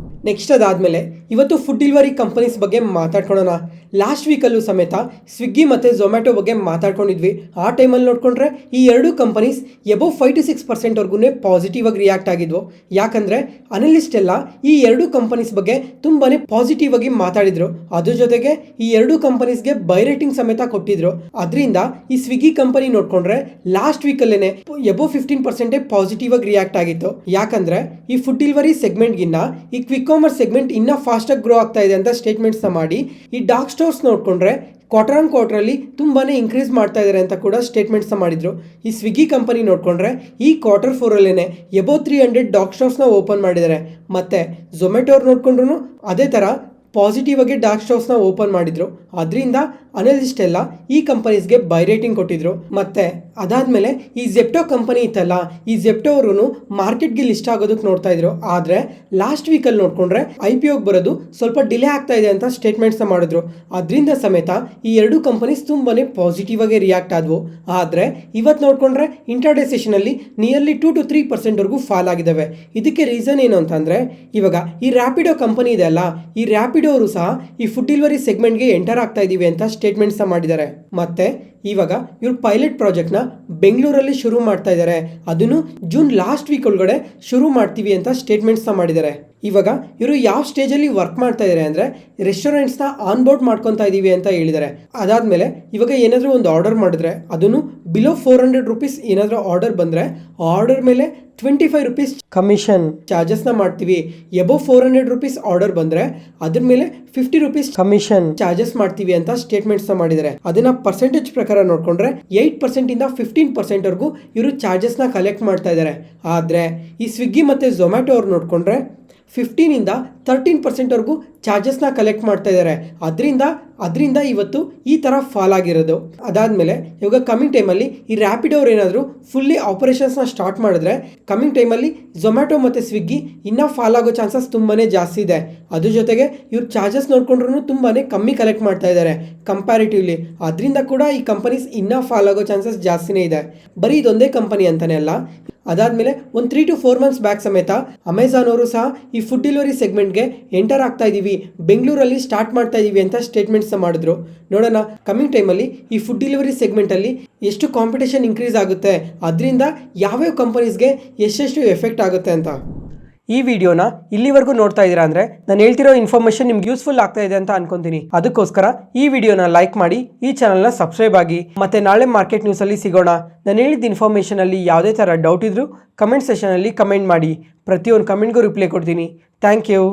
ನೆಕ್ಸ್ಟ್ ಅದಾದಮೇಲೆ ಇವತ್ತು ಫುಡ್ ಡೆಲಿವರಿ ಕಂಪನೀಸ್ ಬಗ್ಗೆ ಮಾತಾಡ್ಕೊಳ್ಳೋಣ. ಲಾಸ್ಟ್ ವೀಕಲ್ಲೂ ಸಮೇತ ಸ್ವಿಗ್ಗಿ ಮತ್ತು ಝೊಮ್ಯಾಟೊ ಬಗ್ಗೆ ಮಾತಾಡ್ಕೊಂಡಿದ್ವಿ. ಆ ಟೈಮಲ್ಲಿ ನೋಡಿಕೊಂಡ್ರೆ ಈ ಎರಡೂ ಕಂಪನೀಸ್ ಎಬೋವ್ 5-6% ಪಾಸಿಟಿವ್ ಆಗಿ ರಿಯಾಕ್ಟ್ ಆಗಿದ್ವು. ಯಾಕಂದರೆ ಅನಲಿಸ್ಟ್ ಎಲ್ಲ ಈ ಎರಡೂ ಕಂಪನೀಸ್ ಬಗ್ಗೆ ತುಂಬಾ ಪಾಸಿಟಿವ್ ಆಗಿ ಮಾತಾಡಿದ್ರು. ಅದ್ರ ಜೊತೆಗೆ ಈ ಎರಡೂ ಕಂಪನೀಸ್ಗೆ ಬೈ ರೇಟಿಂಗ್ ಸಮೇತ ಕೊಟ್ಟಿದ್ರು. ಅದರಿಂದ ಈ ಸ್ವಿಗ್ಗಿ ಕಂಪನಿ ನೋಡಿಕೊಂಡ್ರೆ ಲಾಸ್ಟ್ ವೀಕಲ್ಲೇ ಎಬೋವ್ 15% ಪಾಸಿಟಿವ್ ಆಗಿ ರಿಯಾಕ್ಟ್ ಆಗಿತ್ತು. ಯಾಕಂದರೆ ಈ ಫುಡ್ ಡೆಲಿವರಿ ಸೆಗ್ಮೆಂಟ್ಗಿನ್ನ ಈ ಕ್ವಿಕ್ ಕಾಮರ್ಸ್ ಸೆಗ್ಮೆಂಟ್ ಇನ್ನೂ ಫಾಸ್ಟಾಗಿ ಗ್ರೋ ಆಗ್ತಾ ಇದೆ ಅಂತ ಸ್ಟೇಟ್ಮೆಂಟ್ಸ್ನ ಮಾಡಿ ಈ ಡಾರ್ಕ್ ಸ್ಟೋರ್ಸ್ ನೋಡಿಕೊಂಡ್ರೆ ಕ್ವಾರ್ಟರ್ ಆನ್ ಕ್ವಾರ್ಟರಲ್ಲಿ ತುಂಬಾ ಇನ್ಕ್ರೀಸ್ ಮಾಡ್ತಾ ಇದ್ದಾರೆ ಅಂತ ಕೂಡ ಸ್ಟೇಟ್ಮೆಂಟ್ಸ್ನ ಮಾಡಿದರು. ಈ ಸ್ವಿಗ್ಗಿ ಕಂಪನಿ ನೋಡಿಕೊಂಡ್ರೆ ಈ ಕ್ವಾರ್ಟರ್ 4ಅಲ್ಲೇ ಎಬೋವ್ 300 ಡಾರ್ಕ್ ಸ್ಟೋರ್ಸ್ನ ಓಪನ್ ಮಾಡಿದ್ದಾರೆ. ಮತ್ತು ಝೊಮ್ಯಾಟೊ ಅವ್ರು ನೋಡಿಕೊಂಡ್ರು ಅದೇ ಥರ ಪಾಸಿಟಿವ್ ಆಗಿ ಡಾರ್ಕ್ ಸ್ಟೋರ್ಸ್ನ ಓಪನ್ ಮಾಡಿದ್ರು. ಅದರಿಂದ ಅನಲಿಸ್ಟ್ ಎಲ್ಲ ಈ ಕಂಪನೀಸ್ಗೆ ಬೈ ರೇಟಿಂಗ್ ಕೊಟ್ಟಿದ್ರು. ಮತ್ತೆ ಅದಾದಮೇಲೆ ಈ ಜೆಪ್ಟೋ ಕಂಪನಿ ಇತ್ತಲ್ಲ, ಈ ಜೆಪ್ಟೋ ಅವರು ಮಾರ್ಕೆಟ್ಗೆ ಲಿಸ್ಟ್ ಆಗೋದಕ್ಕೆ ನೋಡ್ತಾ ಇದ್ರು. ಆದರೆ ಲಾಸ್ಟ್ ವೀಕಲ್ಲಿ ನೋಡಿಕೊಂಡ್ರೆ IPOಗೆ ಬರೋದು ಸ್ವಲ್ಪ ಡಿಲೇ ಆಗ್ತಾ ಇದೆ ಅಂತ ಸ್ಟೇಟ್ಮೆಂಟ್ಸ್ನ ಮಾಡಿದ್ರು. ಅದರಿಂದ ಸಮೇತ ಈ ಎರಡೂ ಕಂಪನೀಸ್ ತುಂಬಾ ಪಾಸಿಟಿವ್ ಆಗಿ ರಿಯಾಕ್ಟ್ ಆದವು. ಆದರೆ ಇವತ್ತು ನೋಡಿಕೊಂಡ್ರೆ ಇಂಟ್ರಾಡೇ ಸೆಷನಲ್ಲಿ ನಿಯರ್ಲಿ 2-3% ಫಾಲ್ ಆಗಿದ್ದಾವೆ. ಇದಕ್ಕೆ ರೀಸನ್ ಏನು ಅಂತಂದರೆ ಇವಾಗ ಈ ರ್ಯಾಪಿಡೋ ಕಂಪನಿ ಇದೆ ಅಲ್ಲ, ಈ ರ್ಯಾಪಿಡೋ ಅವರು ಸಹ ಈ ಫುಡ್ ಡೆಲಿವರಿ ಸೆಗ್ಮೆಂಟ್ಗೆ ಎಂಟರ್ ಆಗ್ತಾ ಇದೀವಿ ಅಂತ ಸ್ಟೇಟ್ಮೆಂಟ್ಸ್ ಮಾಡಿದ್ದಾರೆ. ಮತ್ತೆ ಇವಾಗ ಇವ್ರು ಪೈಲಟ್ ಪ್ರಾಜೆಕ್ಟ್ನ ಬೆಂಗಳೂರಲ್ಲಿ ಶುರು ಮಾಡ್ತಾ ಇದ್ದಾರೆ. ಅದನ್ನು ಜೂನ್ ಲಾಸ್ಟ್ ವೀಕ್ ಒಳಗಡೆ ಶುರು ಮಾಡ್ತೀವಿ ಅಂತ ಸ್ಟೇಟ್ಮೆಂಟ್ಸ್ನ ಮಾಡಿದ್ದಾರೆ. ಇವಾಗ ಇವರು ಯಾವ ಸ್ಟೇಜಲ್ಲಿ ವರ್ಕ್ ಮಾಡ್ತಾ ಇದ್ದಾರೆ ಅಂದರೆ ರೆಸ್ಟೋರೆಂಟ್ಸ್ನ ಆನ್ಬೋರ್ಡ್ ಮಾಡ್ಕೊತಾ ಇದ್ದೀವಿ ಅಂತ ಹೇಳಿದ್ದಾರೆ. ಅದಾದಮೇಲೆ ಇವಾಗ ಏನಾದರೂ ಒಂದು ಆರ್ಡರ್ ಮಾಡಿದ್ರೆ ಅದನ್ನು ಬಿಲೋ 400 ರೂಪೀಸ್ ಏನಾದರೂ ಆರ್ಡರ್ ಬಂದರೆ ಆರ್ಡರ್ ಮೇಲೆ 25 ರೂಪೀಸ್ ಕಮಿಷನ್ ಚಾರ್ಜಸ್ನ ಮಾಡ್ತೀವಿ. ಎಬೋವ್ 400 ರೂಪೀಸ್ ಆರ್ಡರ್ ಬಂದರೆ ಅದ್ರ ಮೇಲೆ 50 ರೂಪೀಸ್ ಕಮಿಷನ್ ಚಾರ್ಜಸ್ ಮಾಡ್ತೀವಿ ಅಂತ ಸ್ಟೇಟ್ಮೆಂಟ್ಸ್ನ ಮಾಡಿದ್ದಾರೆ. ಅದನ್ನ ಪರ್ಸೆಂಟೇಜ್ ಪ್ರಕಾರ ನೋಡಿಕೊಂಡ್ರೆ 8% ಇಂದ 15% ಇವರು ಚಾರ್ಜಸ್ನ ಕಲೆಕ್ಟ್ ಮಾಡ್ತಾ ಇದ್ದಾರೆ. ಆದರೆ ಈ ಸ್ವಿಗ್ಗಿ ಮತ್ತು ಝೊಮ್ಯಾಟೊ ಅವ್ರು ನೋಡಿಕೊಂಡ್ರೆ 15 ಇಂದ 13% ಚಾರ್ಜಸ್ನ ಕಲೆಕ್ಟ್ ಮಾಡ್ತಾ ಇದ್ದಾರೆ. ಅದರಿಂದ ಇವತ್ತು ಈ ಥರ ಫಾಲ್ ಆಗಿರೋದು. ಅದಾದಮೇಲೆ ಇವಾಗ ಕಮಿಂಗ್ ಟೈಮಲ್ಲಿ ಈ ರ್ಯಾಪಿಡೋ ಅವ್ರು ಏನಾದರೂ ಫುಲ್ಲಿ ಆಪರೇಷನ್ಸ್ನ ಸ್ಟಾರ್ಟ್ ಮಾಡಿದ್ರೆ ಕಮಿಂಗ್ ಟೈಮಲ್ಲಿ ಝೊಮ್ಯಾಟೊ ಮತ್ತು ಸ್ವಿಗ್ಗಿ ಇನ್ನೂ ಫಾಲ್ ಆಗೋ ಚಾನ್ಸಸ್ ತುಂಬಾ ಜಾಸ್ತಿ ಇದೆ. ಅದ್ರ ಜೊತೆಗೆ ಇವ್ರು ಚಾರ್ಜಸ್ ನೋಡ್ಕೊಂಡ್ರೂ ತುಂಬಾ ಕಮ್ಮಿ ಕಲೆಕ್ಟ್ ಮಾಡ್ತಾ ಇದ್ದಾರೆ ಕಂಪ್ಯಾರಿಟಿವ್ಲಿ. ಅದರಿಂದ ಕೂಡ ಈ ಕಂಪನೀಸ್ ಇನ್ನೂ ಫಾಲ್ ಆಗೋ ಚಾನ್ಸಸ್ ಜಾಸ್ತಿನೇ ಇದೆ. ಬರೀ ಇದೊಂದೇ ಕಂಪನಿ ಅಂತಲೇ ಅಲ್ಲ. ಅದಾದಮೇಲೆ ಒಂದು 3 to 4 months ಬ್ಯಾಕ್ ಸಮೇತ ಅಮೆಝಾನ್ ಅವರು ಸಹ ಈ ಫುಡ್ ಡೆಲಿವರಿ ಸೆಗ್ಮೆಂಟ್ಗೆ ಎಂಟರ್ ಆಗ್ತಾ ಇದ್ದೀವಿ, ಬೆಂಗಳೂರಲ್ಲಿ ಸ್ಟಾರ್ಟ್ ಮಾಡ್ತಾ ಇದ್ದೀವಿ ಅಂತ ಸ್ಟೇಟ್ಮೆಂಟ್ಸ್ ಮಾಡಿದ್ರು. ನೋಡೋಣ ಕಮಿಂಗ್ ಟೈಮಲ್ಲಿ ಈ ಫುಡ್ ಡೆಲಿವರಿ ಸೆಗ್ಮೆಂಟಲ್ಲಿ ಎಷ್ಟು ಕಾಂಪಿಟೇಷನ್ ಇನ್ಕ್ರೀಸ್ ಆಗುತ್ತೆ, ಅದರಿಂದ ಯಾವ್ಯಾವ ಕಂಪನೀಸ್ಗೆ ಎಷ್ಟೆಷ್ಟು ಎಫೆಕ್ಟ್ ಆಗುತ್ತೆ ಅಂತ. ಈ ವಿಡಿಯೋನ ಇಲ್ಲಿವರೆಗೂ ನೋಡ್ತಾ ಇದ್ದೀರಾ ಅಂದರೆ ನಾನು ಹೇಳ್ತಿರೋ ಇನ್ಫಾರ್ಮೇಷನ್ ನಿಮ್ಗೆ ಯೂಸ್ಫುಲ್ ಆಗ್ತಾ ಇದೆ ಅಂತ ಅನ್ಕೊಂತೀನಿ. ಅದಕ್ಕೋಸ್ಕರ ಈ ವಿಡಿಯೋನ ಲೈಕ್ ಮಾಡಿ, ಈ ಚಾನಲ್ನ ಸಬ್ಸ್ಕ್ರೈಬ್ ಆಗಿ. ಮತ್ತೆ ನಾಳೆ ಮಾರ್ಕೆಟ್ ನ್ಯೂಸಲ್ಲಿ ಸಿಗೋಣ. ನಾನು ಹೇಳಿದ ಇನ್ಫಾರ್ಮೇಷನಲ್ಲಿ ಯಾವುದೇ ಥರ ಡೌಟ್ ಇದ್ರೂ ಕಮೆಂಟ್ ಸೆಷನಲ್ಲಿ ಕಮೆಂಟ್ ಮಾಡಿ. ಪ್ರತಿಯೊಂದು ಕಮೆಂಟ್ಗೂ ರಿಪ್ಲೈ ಕೊಡ್ತೀನಿ. Thank you.